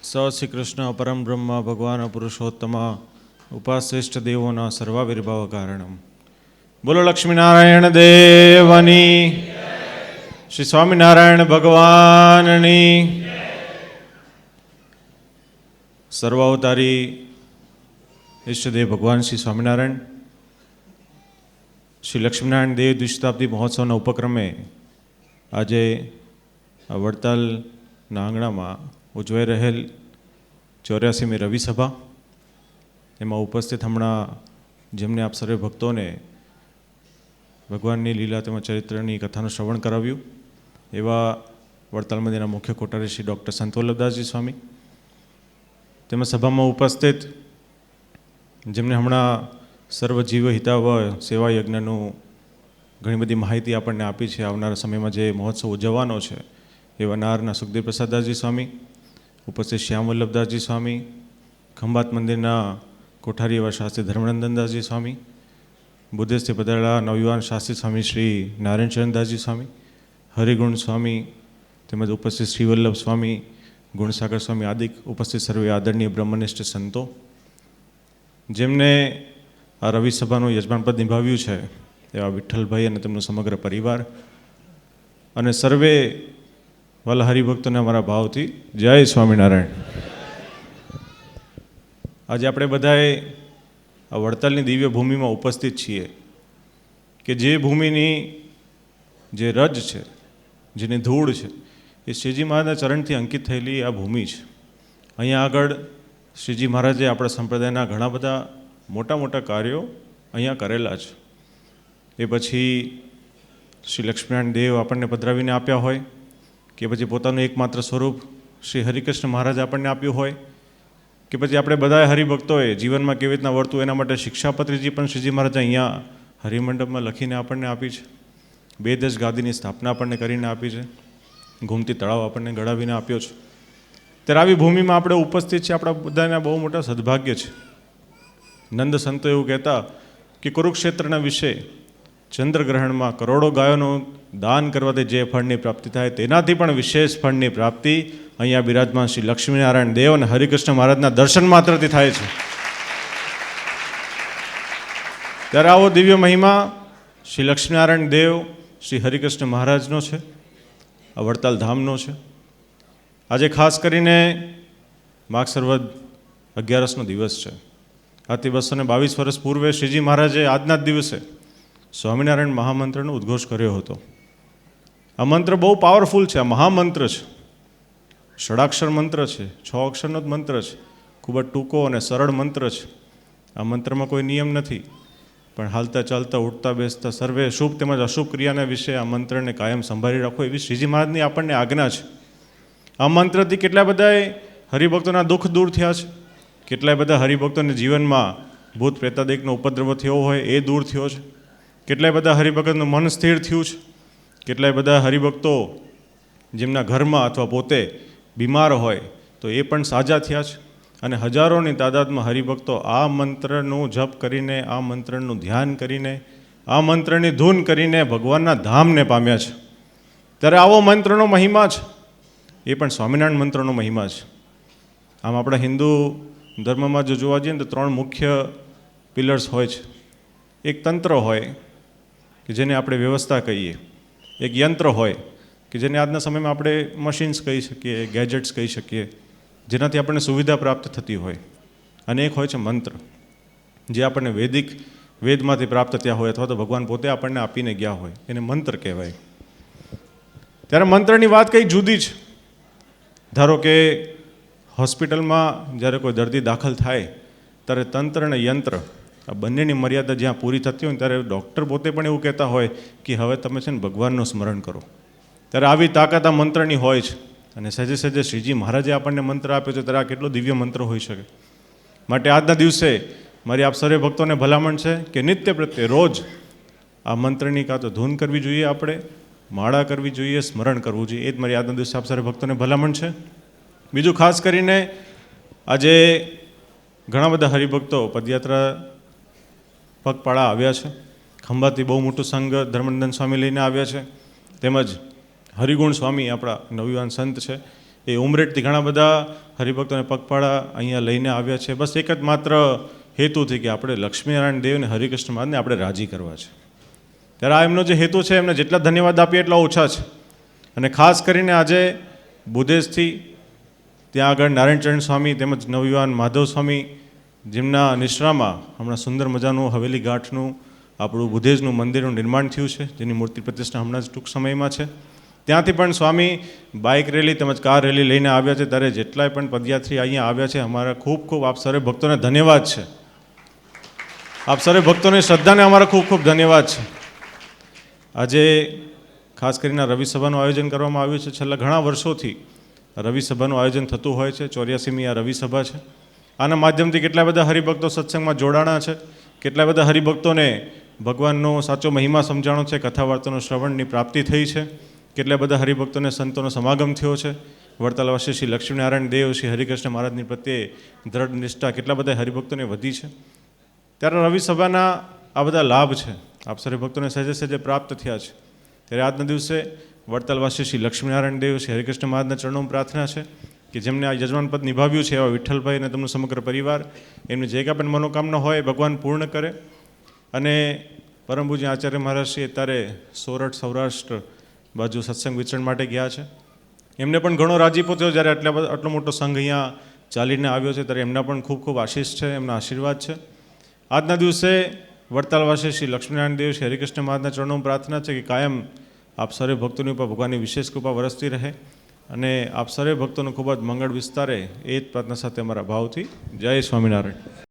સ શ્રી કૃષ્ણ પરમ બ્રહ્મ ભગવાન પુરુષોત્તમ ઉપાશ્રેષ્ઠ દેવોના સર્વાવિર્ભાવ કારણમ. બોલો લક્ષ્મીનારાયણ દેવની, શ્રી સ્વામિનારાયણ ભગવાનની. સર્વાવતારી ઈષ્ટદેવ ભગવાન શ્રી સ્વામિનારાયણ શ્રી લક્ષ્મીનારાયણ દેવ દ્વિશતાબ્દી મહોત્સવના ઉપક્રમે આજે વડતાલના આંગણામાં ઉજવાઈ રહેલ 84મી રવિ સભા, એમાં ઉપસ્થિત હમણાં જેમને આપ સર્વે ભક્તોને ભગવાનની લીલા તેમજ ચરિત્રની કથાનું શ્રવણ કરાવ્યું એવા વડતાલ મંદિરના મુખ્ય કોઠારી શ્રી ડૉક્ટર સંત વલ્લભદાસજી સ્વામી, તેમજ સભામાં ઉપસ્થિત જેમને હમણાં સર્વજીવ હિતાવહ સેવા યજ્ઞનું ઘણી બધી માહિતી આપણને આપી છે. આવનારા સમયમાં જે મહોત્સવ ઉજવવાનો છે એવા નારના સુખદેવ પ્રસાદદાસજી સ્વામી, ઉપસ્થિત શ્યામ વલ્લભદાસજી સ્વામી, ખંભાત મંદિરના કોઠારી એવા શાસ્ત્રી ધર્મનંદનદાસજી સ્વામી, બુદ્ધિસ્ટથી પધારેલા નવયુવાન શાસ્ત્રી સ્વામી શ્રી નારાયણચરણદાસજી સ્વામી, હરિગુણ સ્વામી, તેમજ ઉપસ્થિત શ્રીવલ્લભ સ્વામી, ગુણસાગર સ્વામી આદિ ઉપસ્થિત સર્વે આદરણીય બ્રહ્મનિષ્ઠ સંતો, જેમને આ રવિ સભાનું યજમાનપદ નિભાવ્યું છે એવા વિઠ્ઠલભાઈ અને તેમનો સમગ્ર પરિવાર, અને સર્વે વાલા હરિભક્તોને અમારા ભાવથી જય સ્વામિનારાયણ. આજે આપણે બધાએ આ વડતાલની દિવ્ય ભૂમિમાં ઉપસ્થિત છીએ કે જે ભૂમિની જે રજ છે, જેની ધૂળ છે, એ શ્રીજી મહારાજના ચરણથી અંકિત થયેલી આ ભૂમિ છે. અહીંયા આગળ શ્રીજી મહારાજે આપણા સંપ્રદાયના ઘણા બધા મોટા મોટા કાર્યો અહીંયા કરેલા છે. એ પછી શ્રી લક્ષ્મીનારાયણ દેવ આપણને પધરાવીને આપ્યા હોય, કે પછી પોતાનું એકમાત્ર સ્વરૂપ શ્રી હરિકૃષ્ણ મહારાજ આપણને આપ્યું હોય, કે પછી આપણે બધા હરિભક્તોએ જીવનમાં કેવી રીતના વર્તું એના માટે શિક્ષાપત્રીજી પણ શ્રીજી મહારાજે અહીંયા હરિમંડપમાં લખીને આપણને આપી છે. 2 ગાદીની સ્થાપના આપણને કરીને આપી છે. ઘૂમતી તળાવ આપણને ગળાવીને આપ્યો છે. ત્યારે આવી ભૂમિમાં આપણે ઉપસ્થિત છે, આપણા બધાના બહુ મોટા સદભાગ્ય છે. નંદ સંતો એવું કહેતા કે કુરુક્ષેત્રના વિશે ચંદ્રગ્રહણમાં કરોડો ગાયોનું દાન કરવાથી જે ફળની પ્રાપ્તિ થાય તેનાથી પણ વિશેષ ફળની પ્રાપ્તિ અહીંયા બિરાજમાન શ્રી લક્ષ્મીનારાયણ દેવ અને હરિકૃષ્ણ મહારાજના દર્શન માત્રથી થાય છે. ત્યારે આવો દિવ્ય મહિમા શ્રી લક્ષ્મીનારાયણ દેવ શ્રી હરિકૃષ્ણ મહારાજનો છે, આ વડતાલ ધામનો છે. આજે ખાસ કરીને માઘ સંવત 11નો દિવસ છે. આથી 222 વર્ષ પૂર્વે શ્રીજી મહારાજે આજના જ દિવસે સ્વામિનારાયણ મહામંત્રનો ઉદ્ઘોષ કર્યો હતો. આ મંત્ર બહુ પાવરફુલ છે, આ મહામંત્ર છે, ષડાક્ષર મંત્ર છે, 6 અક્ષરનો જ મંત્ર છે, ખૂબ જ ટૂંકો અને સરળ મંત્ર છે. આ મંત્રમાં કોઈ નિયમ નથી, પણ હાલતા ચાલતા ઉઠતા બેસતા સર્વે શુભ તેમજ અશુભ ક્રિયાના વિશે આ મંત્રને કાયમ સંભાળી રાખો એવી શ્રીજી મહારાજની આપણને આજ્ઞા છે. આ મંત્રથી કેટલા બધાએ હરિભક્તોના દુઃખ દૂર થયા છે, કેટલાય બધા હરિભક્તોને જીવનમાં ભૂત પ્રેતાદિકનો ઉપદ્રવ થયો હોય એ દૂર થયો છે, કેટલાય બધા હરિભક્તનું મન સ્થિર થયું છે, કેટલાય બધા હરિભક્તો જેમના ઘરમાં અથવા પોતે બીમાર હોય તો એ પણ સાજા થયા છે, અને હજારોની તાદાદમાં હરિભક્તો આ મંત્રનું જપ કરીને, આ મંત્રનું ધ્યાન કરીને, આ મંત્રની ધૂન કરીને ભગવાનના ધામને પામ્યા છે. ત્યારે આવો મંત્રનો મહિમા છે, એ પણ સ્વામિનારાયણ મંત્રનો મહિમા છે. આમ આપણા હિન્દુ ધર્મમાં જો જોવા જઈએ ને તો 3 મુખ્ય પિલર્સ હોય છે. એક તંત્ર હોય કે જેને આપણે વ્યવસ્થા કહીએ, એક યંત્ર હોય કે જેને આજના સમયમાં આપણે મશીન્સ કહી શકીએ, ગેજેટ્સ કહી શકીએ, જેનાથી આપણને સુવિધા પ્રાપ્ત થતી હોય, અને એક હોય છે મંત્ર, જે આપણને વેદમાંથી પ્રાપ્ત થયા હોય અથવા તો ભગવાન પોતે આપણને આપીને ગયા હોય, એને મંત્ર કહેવાય. ત્યારે મંત્રની વાત કંઈક જુદી છે. ધારો કે હોસ્પિટલમાં જ્યારે કોઈ દર્દી દાખલ થાય ત્યારે તંત્ર અને યંત્ર આ બંનેની મર્યાદા જ્યાં પૂરી થતી હોય ત્યારે ડૉક્ટર પોતે પણ એવું કહેતા હોય કે હવે તમે છે ને ભગવાનનું સ્મરણ કરો. ત્યારે આવી તાકાત આ મંત્રની હોય છે, અને સહેજે સહેજે શ્રીજી મહારાજે આપણને મંત્ર આપ્યો છે. ત્યારે આ કેટલો દિવ્ય મંત્ર હોઈ શકે. માટે આજના દિવસે મારી આપ સર્વે ભક્તોને ભલામણ છે કે નિત્ય પ્રત્યે રોજ આ મંત્રની કાં તો ધૂન કરવી જોઈએ, આપણે માળા કરવી જોઈએ, સ્મરણ કરવું જોઈએ. એ જ મારી આજના દિવસે આપ સર્વે ભક્તોને ભલામણ છે. બીજું ખાસ કરીને આજે ઘણા બધા હરિભક્તો પદયાત્રા પગપાળા આવ્યા છે. ખંભાતથી બહુ મોટું સંઘ ધર્મનંદન સ્વામી લઈને આવ્યા છે, તેમજ હરિગુણ સ્વામી આપણા નવયુવાન સંત છે એ ઉમરેઠથી ઘણા બધા હરિભક્તોને પગપાળા અહીંયા લઈને આવ્યા છે. બસ એક જ માત્ર હેતુથી કે આપણે લક્ષ્મીનારાયણ દેવ અને હરિકૃષ્ણ મહારાજને આપણે રાજી કરવા છે. ત્યારે આ એમનો જે હેતુ છે એમને જેટલા ધન્યવાદ આપીએ એટલા ઓછા છે. અને ખાસ કરીને આજે બુધેજથી ત્યાં આગળ નારાયણચરણ સ્વામી તેમજ નવયુવાન માધવ સ્વામી જેમના નિશ્રામાં હમણાં સુંદર મજાનું હવેલી ઘાટનું આપણું બુધેજનું મંદિરનું નિર્માણ થયું છે, જેની મૂર્તિ પ્રતિષ્ઠા હમણાં જ ટૂંક સમયમાં છે. ત્યાંથી પણ સ્વામી બાઇક રેલી તેમજ કાર રેલી લઈને આવ્યા છે. ત્યારે જેટલાય પણ પદયાત્રી અહીંયા આવ્યા છે, અમારા ખૂબ ખૂબ આપ સર્વે ભક્તોને ધન્યવાદ છે. આપ સર્વે ભક્તોની શ્રદ્ધાને અમારા ખૂબ ખૂબ ધન્યવાદ છે. આજે ખાસ કરીને રવિ સભાનું આયોજન કરવામાં આવ્યું છે. છેલ્લા ઘણા વર્ષોથી રવિ સભાનું આયોજન થતું હોય છે. 84મી આ રવિ સભા છે. આના માધ્યમથી કેટલા બધા હરિભક્તો સત્સંગમાં જોડાણા છે, કેટલા બધા હરિભક્તોને ભગવાનનો સાચો મહિમા સમજાણો છે, કથા વાર્તાનું શ્રવણની પ્રાપ્તિ થઈ છે, કેટલા બધા હરિભક્તોને સંતોનો સમાગમ થયો છે. વડતાલવાસી શ્રી લક્ષ્મીનારાયણ દેવ શ્રી હરિકૃષ્ણ મહારાજની પ્રત્યે દ્રઢ નિષ્ઠા કેટલા બધા હરિભક્તોને વધી છે. ત્યારે રવિ સભાના આ બધા લાભ છે આપ સર્વે ભક્તોને સહેજે સહેજે પ્રાપ્ત થયા છે. ત્યારે આજના દિવસે વડતાલવાસી શ્રી લક્ષ્મીનારાયણ દેવ શ્રી હરિકૃષ્ણ મહારાજના ચરણોમાં પ્રાર્થના છે કે જેમને આ યજમાન પદ નિભાવ્યું છે એવા વિઠ્ઠલભાઈ અને તેમનો સમગ્ર પરિવાર એમની જે કાંઈ પણ મનોકામના હોય ભગવાન પૂર્ણ કરે. અને પરમ પૂજ્ય આચાર્ય મહારાજ શ્રી અત્યારે સોરઠ સૌરાષ્ટ્ર બાજુ સત્સંગ વિચરણ માટે ગયા છે. એમને પણ ઘણો રાજીપો થયો જ્યારે આટલો મોટો સંઘ અહીંયા ચાલીને આવ્યો છે. ત્યારે એમના પણ ખૂબ ખૂબ આશીષ છે, એમના આશીર્વાદ છે. આજના દિવસે વડતાલવાસી શ્રી લક્ષ્મીનારાયણ દેવ શ્રી હરિકૃષ્ણ મહારાજના ચરણોમાં પ્રાર્થના છે કે કાયમ આપ સર્વે ભક્તોની ઉપર ભગવાનની વિશેષ કૃપા વરસતી રહે અને આપ સર્વે ભક્તોનું ખૂબ જ મંગળ વિસ્તારે એ જ પ્રાર્થના સાથે અમારા ભાવથી જય સ્વામિનારાયણ.